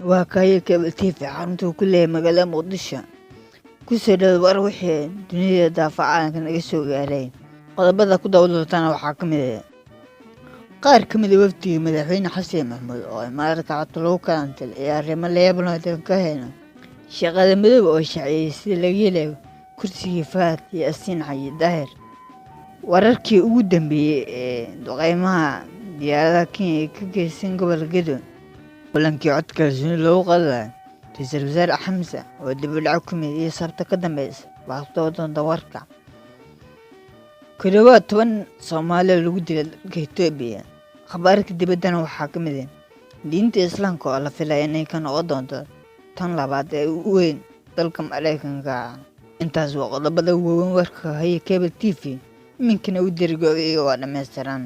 وكاي كبلتي في حرمته كله مقالة مقدشة كسر war wixii dunida daafacaanka naga soo gaaray qodobada ku dawladana waxaa ka mid ah qaar ka mid ah wafdiga madaxweyne xasan maxamuud oo imaarka catalow kaantal ee arrimo leebnooda ka heyna shaqada midoob oo shaqeeyay sida laga helay kursiga faad iyo asin xayi daahir wararkii ugu dambeeyay ee duqeymaha diyaaradaha Kenya ka geysan gobolka Gedo balankii codka kalsooni loogu qaaday ra'iisul wasaare Xamse oo dib u dhac ku mid iyo sabta ka dambeysay waqtoodan dawarka ku dhawaad 10 Soomaali lagu dilay dalka Itoobiya khabarka dibadana waxaa ka mid ah diinta Islaamka oo la filayo inay ka noqon doonto tan labaad ee ugu weyn dalka Mareykanka intaas waa qodobada ugu weyn warka haya cable TV minkana u dirgo iyo waa dhameystiran